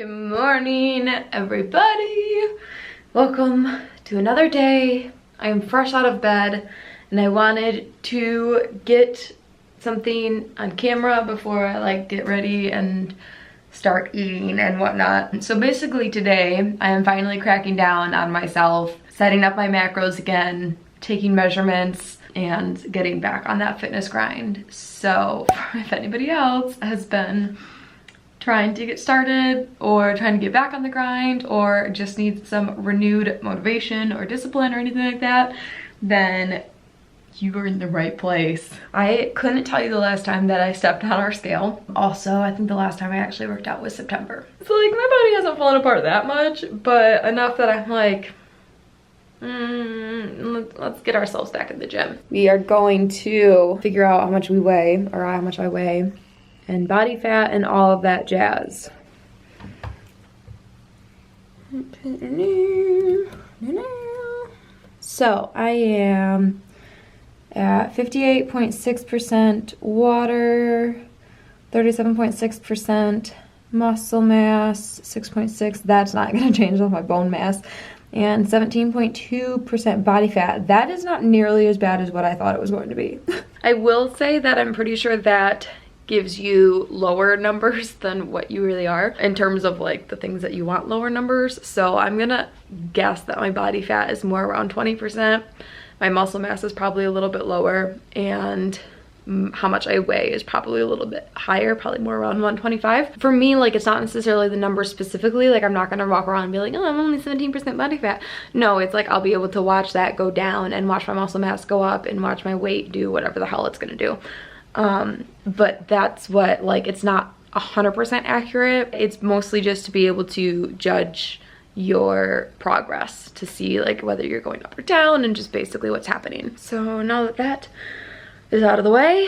Good morning, everybody. Welcome to another day. I am fresh out of bed and I wanted to get something on camera before I get ready and start eating and whatnot. So basically today I am finally cracking down on myself, setting up my macros again, taking measurements, and getting back on that fitness grind. So if anybody else has been trying to get started or trying to get back on the grind or just needs some renewed motivation or discipline or anything like that, then you are in the right place. I couldn't tell you the last time that I stepped on our scale. Also, I think the last time I actually worked out was September. So my body hasn't fallen apart that much, but enough that I'm let's get ourselves back in the gym. We are going to figure out how much we weigh, or how much I weigh, and body fat and all of that jazz. So I am at 58.6% water, 37.6% muscle mass, 6.6, that's not gonna change with my bone mass, and 17.2% body fat. That is not nearly as bad as what I thought it was going to be. I will say that I'm pretty sure that gives you lower numbers than what you really are in terms of the things that you want lower numbers. So I'm gonna guess that my body fat is more around 20%. My muscle mass is probably a little bit lower, and how much I weigh is probably a little bit higher, probably more around 125. For me, it's not necessarily the number specifically. I'm not gonna walk around and be like, oh, I'm only 17% body fat. No, it's I'll be able to watch that go down and watch my muscle mass go up and watch my weight do whatever the hell it's gonna do. But that's what, it's not 100% accurate. It's mostly just to be able to judge your progress, to see whether you're going up or down and just basically what's happening. So now that that is out of the way,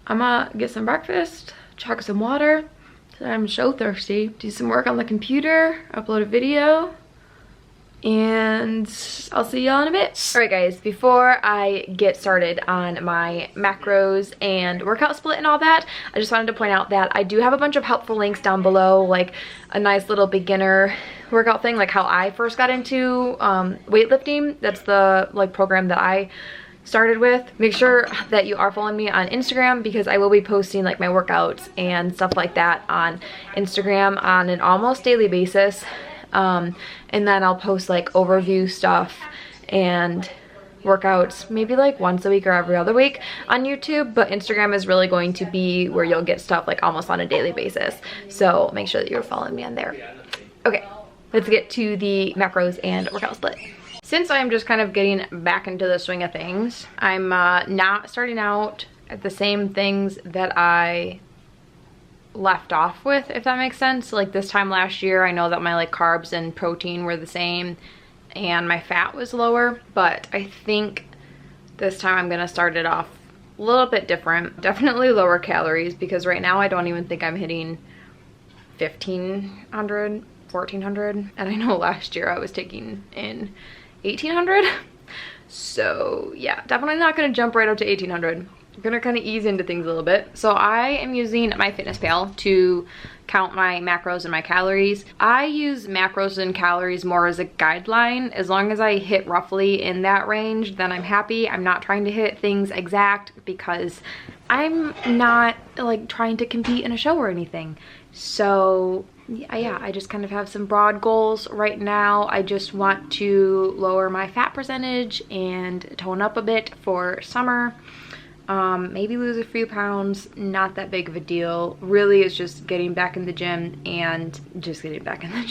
I'm gonna get some breakfast, chug some water, because I'm so thirsty, do some work on the computer, upload a video, and I'll see y'all in a bit. All right guys, before I get started on my macros and workout split and all that, I just wanted to point out that I do have a bunch of helpful links down below, a nice little beginner workout thing, how I first got into weightlifting. That's the program that I started with. Make sure that you are following me on Instagram, because I will be posting my workouts and stuff like that on Instagram on an almost daily basis. And then I'll post overview stuff and workouts maybe once a week or every other week on YouTube, but Instagram is really going to be where you'll get stuff almost on a daily basis. So make sure that you're following me on there. Okay, let's get to the macros and workout split. Since I'm just kind of getting back into the swing of things, I'm not starting out at the same things that I left off with, if that makes sense. This time last year, I know that my carbs and protein were the same and my fat was lower, but I think this time I'm gonna start it off a little bit different. Definitely lower calories, because right now I don't even think I'm hitting 1,500, 1,400, and I know last year I was taking in 1,800. So yeah, definitely not gonna jump right up to 1,800. I'm gonna kind of ease into things a little bit. So I am using myfitnesspal to count my macros and my calories. I use macros and calories more as a guideline. As long as I hit roughly in that range, then I'm happy. I'm not trying to hit things exact, because I'm not trying to compete in a show or anything. So yeah, I just kind of have some broad goals right now. I just want to lower my fat percentage and tone up a bit for summer. Maybe lose a few pounds, not that big of a deal. Really, it's just getting back in the gym and just getting back in the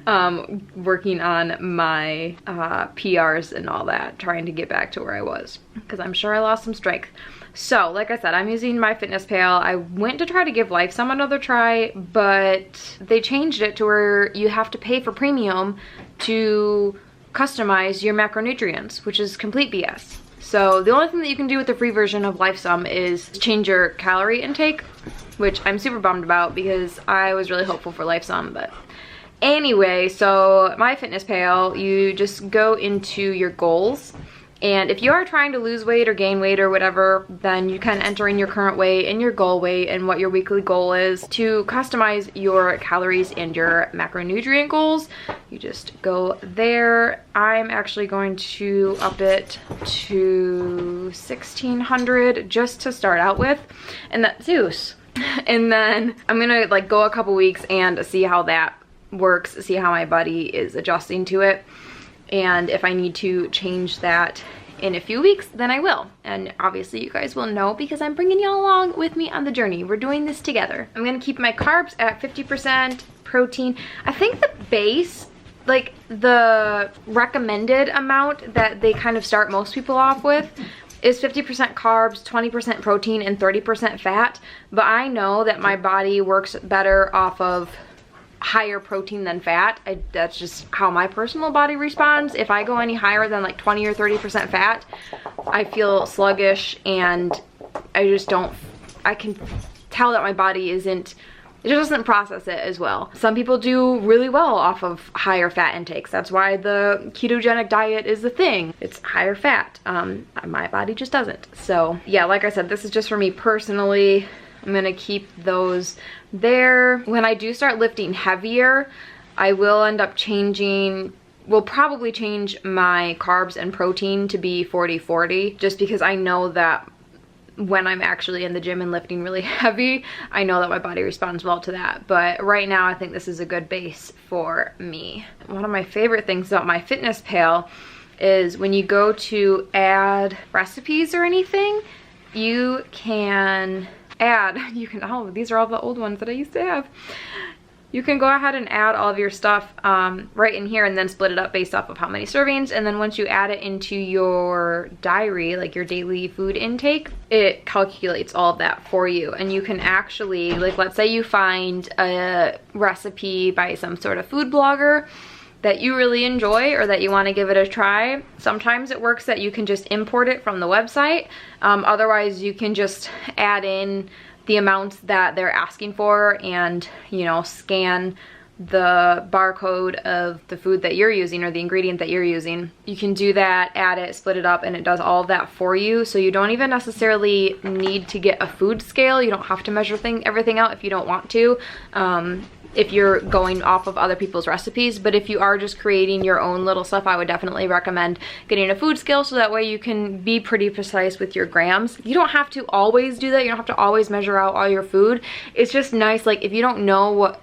gym. Working on my PRs and all that, trying to get back to where I was, because I'm sure I lost some strength. So, like I said, I'm using myfitnesspal. I went to try to give Lifesum another try, but they changed it to where you have to pay for premium to customize your macronutrients, which is complete BS. So the only thing that you can do with the free version of Lifesum is change your calorie intake, which I'm super bummed about, because I was really hopeful for Lifesum. But anyway, so myfitnesspal, you just go into your goals And if you are trying to lose weight or gain weight or whatever, then you can enter in your current weight and your goal weight and what your weekly goal is to customize your calories and your macronutrient goals. You just go there. I'm actually going to up it to 1600 just to start out with, and that's Zeus. And then I'm gonna like go a couple weeks and see how that works, see how my body is adjusting to it. And if I need to change that in a few weeks, then I will. And obviously you guys will know because I'm bringing y'all along with me on the journey. We're doing this together. I'm gonna keep my carbs at 50%, protein. I think the base, like the recommended amount that they kind of start most people off with is 50% carbs, 20% protein, and 30% fat. But I know that my body works better off of higher protein than fat. That's just how my personal body responds. If I go any higher than like 20 or 30% fat, I feel sluggish, and I can tell that my body it just doesn't process it as well. Some people do really well off of higher fat intakes. That's why the ketogenic diet is the thing. It's higher fat. My body just doesn't. So yeah, like I said, this is just for me personally. I'm gonna keep those there. When I do start lifting heavier, I will end up will probably change my carbs and protein to be 40-40, just because I know that when I'm actually in the gym and lifting really heavy, I know that my body responds well to that. But right now I think this is a good base for me. One of my favorite things about myfitnesspal is when you go to add recipes or anything, you can oh, these are all the old ones that I used to have. You can go ahead and add all of your stuff right in here and then split it up based off of how many servings. And then once you add it into your diary, like your daily food intake, it calculates all of that for you. And you can actually, like let's say you find a recipe by some sort of food blogger that you really enjoy or that you want to give it a try. Sometimes it works that you can just import it from the website. Otherwise you can just add in the amounts that they're asking for and, you know, scan the barcode of the food that you're using or the ingredient that you're using. You can do that, add it, split it up, and it does all of that for you. So you don't even necessarily need to get a food scale. You don't have to measure everything out if you don't want to. If you're going off of other people's recipes. But if you are just creating your own little stuff, I would definitely recommend getting a food scale so that way you can be pretty precise with your grams. You don't have to always do that. You don't have to always measure out all your food. It's just nice, like if you don't know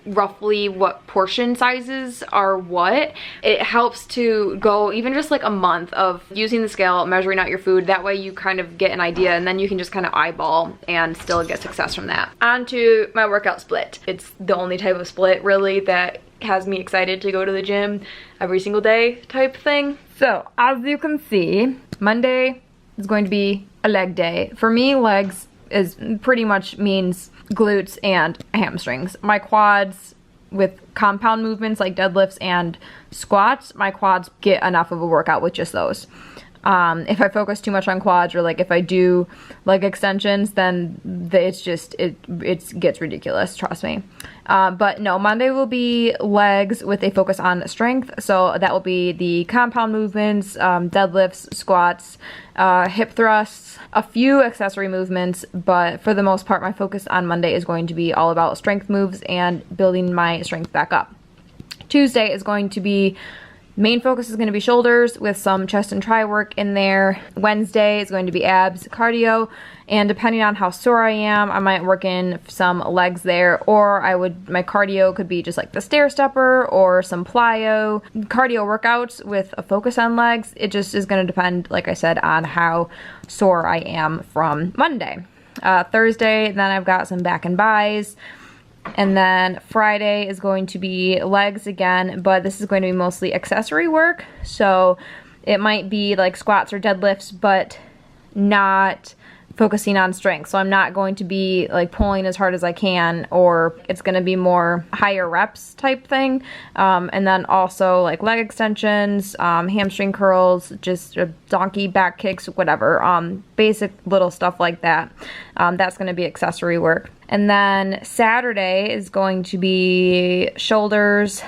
roughly what portion sizes are what, it helps to go even just like a month of using the scale, measuring out your food. That way you kind of get an idea, and then you can just kind of eyeball and still get success from that. On to my workout split. It's the only type of split really that has me excited to go to the gym every single day type thing. So as you can see, Monday is going to be a leg day. For me, legs is pretty much means glutes and hamstrings. My quads, with compound movements like deadlifts and squats, my quads get enough of a workout with just those. If I focus too much on quads, or like if I do leg extensions, then it gets ridiculous, trust me. But no, Monday will be legs with a focus on strength. So that will be the compound movements, deadlifts, squats, hip thrusts, a few accessory movements, but for the most part, my focus on Monday is going to be all about strength moves and building my strength back up. Tuesday is going to be main focus is going to be shoulders with some chest and tri work in there. Wednesday is going to be abs, cardio, and depending on how sore I am, I might work in some legs there, or my cardio could be just like the stair stepper or some plyo cardio workouts with a focus on legs. It just is going to depend, like I said, on how sore I am from Monday. Thursday, then I've got some back and buys. And then Friday is going to be legs again, but this is going to be mostly accessory work. So it might be like squats or deadlifts, but not focusing on strength. So I'm not going to be like pulling as hard as I can, or it's going to be more higher reps type thing. And then also like leg extensions, hamstring curls, just donkey back kicks, whatever, basic little stuff like that. That's going to be accessory work. And then Saturday is going to be shoulders,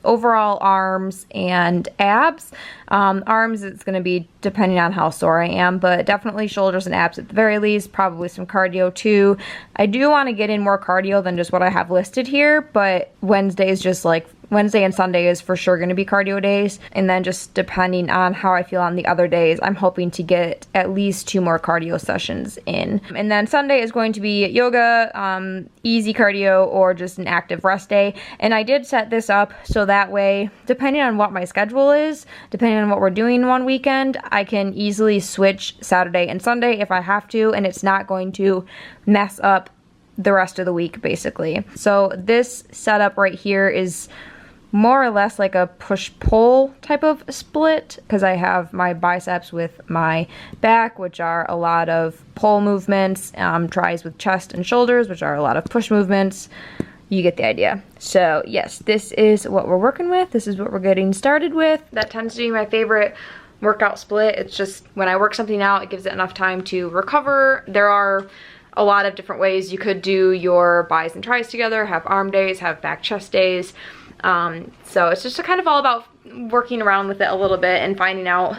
overall arms and abs. Arms, it's going to be depending on how sore I am, but definitely shoulders and abs at the very least, probably some cardio too. I do want to get in more cardio than just what I have listed here, but Wednesday is just like, Wednesday and Sunday is for sure going to be cardio days, and then just depending on how I feel on the other days, I'm hoping to get at least 2 more cardio sessions in. And then Sunday is going to be yoga, easy cardio, or just an active rest day. And I did set this up so that way, depending on what my schedule is, depending on what we're doing one weekend, I can easily switch Saturday and Sunday if I have to, and it's not going to mess up the rest of the week basically. So this setup right here is more or less like a push-pull type of split, because I have my biceps with my back, which are a lot of pull movements, tries with chest and shoulders, which are a lot of push movements. You get the idea. So yes, this is what we're working with. This is what we're getting started with. That tends to be my favorite workout split. It's just when I work something out, it gives it enough time to recover. There are a lot of different ways you could do your bis and tris together, have arm days, have back chest days. So it's just kind of all about working around with it a little bit and finding out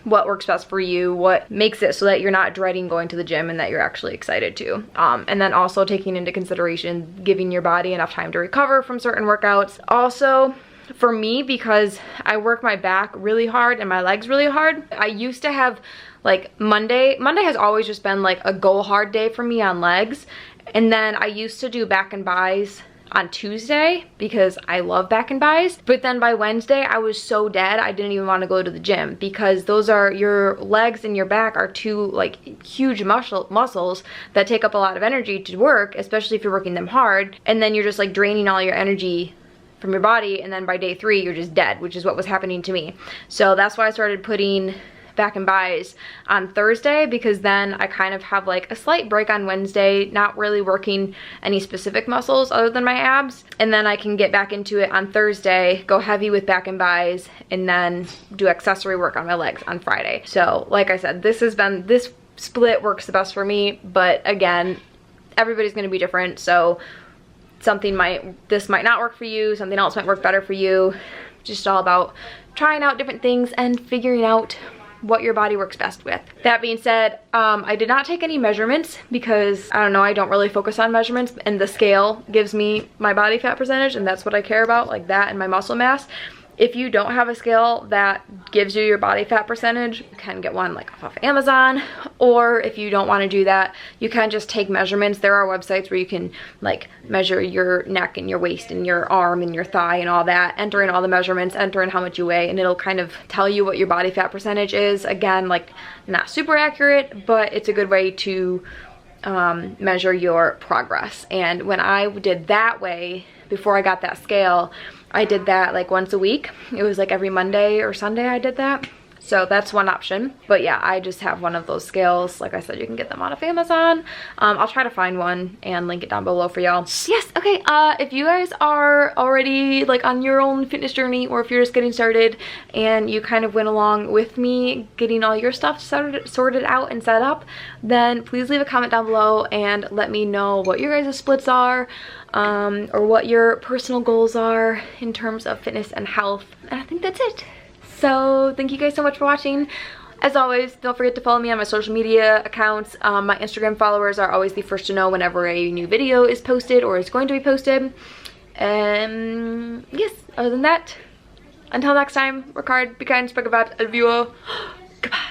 what works best for you, what makes it so that you're not dreading going to the gym and that you're actually excited to. And then also taking into consideration giving your body enough time to recover from certain workouts. Also, for me, because I work my back really hard and my legs really hard, I used to have like Monday has always just been like a go hard day for me on legs. And then I used to do back and bis on Tuesday because I love back and bis, but then by Wednesday I was so dead I didn't even want to go to the gym, because those are, your legs and your back are two like huge muscles that take up a lot of energy to work, especially if you're working them hard, and then you're just like draining all your energy from your body, and then by day 3 you're just dead, which is what was happening to me. So that's why I started putting back and bis on Thursday, because then I kind of have like a slight break on Wednesday, not really working any specific muscles other than my abs, and then I can get back into it on Thursday, go heavy with back and bis, and then do accessory work on my legs on Friday. So like I said, this split works the best for me, but again, everybody's going to be different, so this might not work for you, something else might work better for you. Just all about trying out different things and figuring out what your body works best with. That being said, I did not take any measurements because, I don't know, I don't really focus on measurements, and the scale gives me my body fat percentage, and that's what I care about, like that and my muscle mass. If you don't have a scale that gives you your body fat percentage, you can get one like off of Amazon, or if you don't want to do that, you can just take measurements. There are websites where you can like measure your neck and your waist and your arm and your thigh and all that, enter in all the measurements, enter in how much you weigh, and it'll kind of tell you what your body fat percentage is. Again, like not super accurate, but it's a good way to measure your progress. And when I did that way, before I got that scale, I did that like once a week. It was like every Monday or Sunday I did that. So that's one option. But yeah, I just have one of those scales. Like I said, you can get them out of Amazon. I'll try to find one and link it down below for y'all. Yes, okay, if you guys are already like on your own fitness journey, or if you're just getting started and you kind of went along with me getting all your stuff sorted out and set up, then please leave a comment down below and let me know what your guys' splits are, or what your personal goals are in terms of fitness and health. And I think that's it. So thank you guys so much for watching. As always, don't forget to follow me on my social media accounts. My Instagram followers are always the first to know whenever a new video is posted or is going to be posted. Yes, other than that, until next time, work hard, be kind, speak about, adieu. Goodbye.